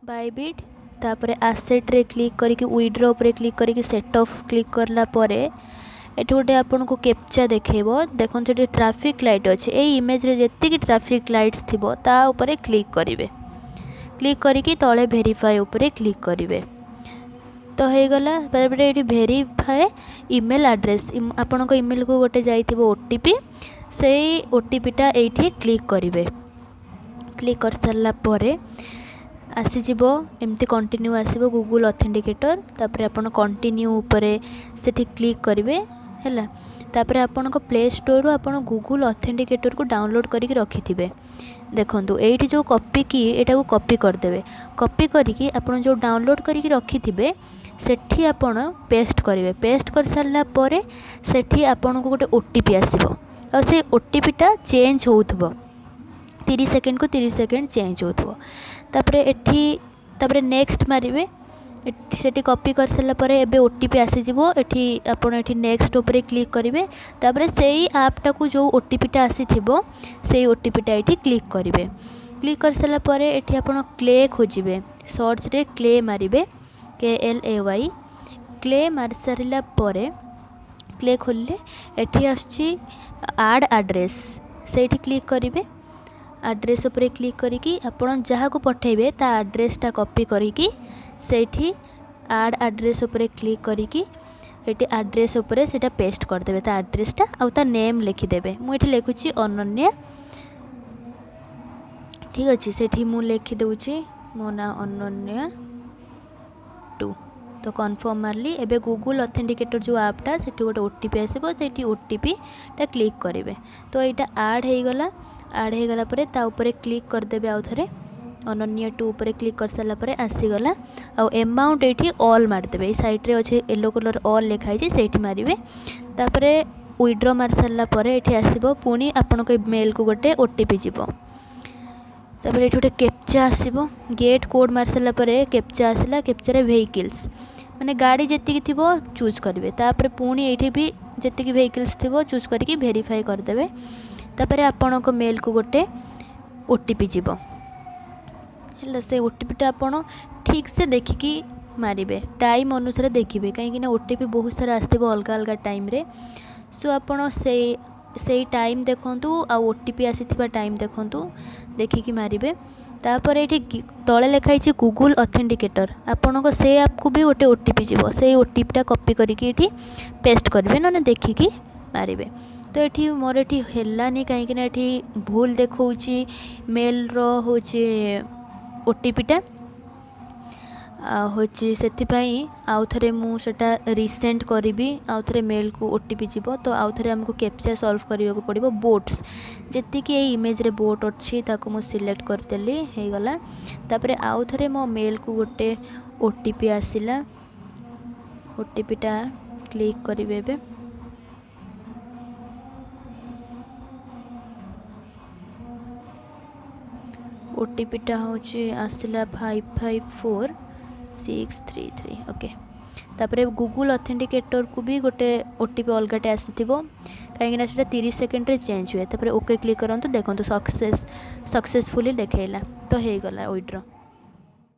Bybit तापर asset रे click करके विड्रो उपरे क्लिक करके सेट ऑफ क्लिक करला परे एठी गोटे आपन को कैप्चा देखेबो देखन जे ट्रैफिक लाइट अछि ए इमेज रे जेति की ट्रैफिक लाइट्स थिबो ता उपरे क्लिक करिवे क्लिक करके तळे वेरीफाई उपरे क्लिक करिवे तो हो गला बराबर ये वेरीफाई ईमेल एड्रेस आपण को ईमेल को गोटे जाइथिबो ओटीपी से ओटीपीटा एठी क्लिक करिवे क्लिक कर सारला परे आसीजिबो एमती कंटिन्यू आसीबो गूगल ऑथेंटिकेटर तापर आपण कंटिन्यू उपरे सेठी क्लिक करिवे हैला तापर आपण को प्ले स्टोर रो आपण गूगल ऑथेंटिकेटर को डाउनलोड करके रखिथिबे देखंतु एठी जो कॉपी की एटा को कॉपी कर देबे कॉपी करके आपण जो डाउनलोड करके रखिथिबे सेठी आपण पेस्ट करिवे पेस्ट कर सारला परे सेठी आपण को गोटे ओटीपी आसीबो आ से ओटीपीटा चेंज होउथबो 30 सेकेंड को 30 सेकेंड चेंज होथबो तापरे एठी तापरे नेक्स्ट मारिवे एठी सेठी कॉपी कर सला परे एबे ओटीपी आसी जिवो एठी आपण एठी नेक्स्ट ऊपर क्लिक करिवे तापरे सेही ऐपटा को जो ओटीपीटा आसी थिबो सेही ओटीपीटा एठी क्लिक करिवे क्लिक कर सला परे एठी आपण क्ले खोजिवे सर्च रे क्ले मारिवे KLAY क्ले मार सारिला परे क्ले खोलले एठी आछि ऐड एड्रेस सेठी क्लिक करिवे एड्रेस उपरे क्लिक करिकी आपण जहाँ को पठेबे ता एड्रेसटा कॉपी करिकी सेठी ऐड एड्रेस उपरे क्लिक करिकी एटी एड्रेस उपरे सेटा पेस्ट कर देबे ता एड्रेसटा आ ता नेम लिखि देबे मु एठी लिखुची अनन्या ठीक अछि सेठी मु लिखि दउची मो ना अनन्या 2 तो कन्फर्म मारली एबे गूगल ऑथेंटिकेटर जो ऐपटा सेठी गोटे ओटीपी आसीबो सेठी ओटीपी टा क्लिक करिवे तो एटा ऐड हे गला ऐड हो गला परे ता ऊपर क्लिक कर देबे आउ थरे अनन्या 2 ऊपर क्लिक कर साला परे आसी गला आ अमाउंट एठी ऑल मार देबे साइड रे अछि येलो कलर ऑल लिखाई छै सेठी मारिवे तापरे विड्रॉ मार साला परे एठी आसीबो पुनी आपन को मेल को गोटे ओटीपी जीवो तापरे एठी गोटे कैप्चा आसीबो गेट कोड मार साला परे कैप्चा आसीला कैप्चा रे व्हीकल्स माने गाड़ी जेति की थिबो चूज करबे तापरे पुनी एठी भी जेति की व्हीकल्स थिबो चूज करके वेरीफाई कर देबे तापरे आपण को मेल को गोटे ओटीपी जीवो हला से ओटीपीटा आपण ठीक से देखिकी मारिबे टाइम अनुसार देखिबे कहीं ना ओटीपी बहुत सारा आसथिबो अलग अलग टाइम रे सो आपण से टाइम देखंतु आ ओटीपी आसीथिबा टाइम देखंतु देखिकी मारिबे तापर एठी तळे लिखाई छी गूगल ऑथेंटिकेटर आपण को से ऐप को भी गोटे ओटीपी जीवो से ओटीपीटा कॉपी करके एठी पेस्ट करबे न देखिकी मारिबे तो ये मोर ये हेलानी कहीं ये भूल देखौची मेल रो होचे ओटीपीटा होची सेथिपाई आउ थरे मु सेटा रिसेंट करिवि आउ थरे मेल को ओटीपी जीवो तो आउ थरे हमको कैप्चा सॉल्व करिया को पड़िबो बोट्स जेति कि ए इमेज रे बोट अछि ताको मु सिलेक्ट कर देली हे गला तापरे आउ थरे मो मेल को गोटे ओटीपी आसिला ओटीपीटा क्लिक करिवे बे ओटीपीटा होची आसिला 554633 ओके तापरे गूगल ऑथेंटिकेटर को भी गोटे ओटीपी अलगाटे आसीथिबो कहीं ना सेटा 30 सेकेंड रे चेंज हुए तापरे ओके क्लिक करंतु देखंतु सक्सेसफुली देखेला तो हे गला विड्रॉ।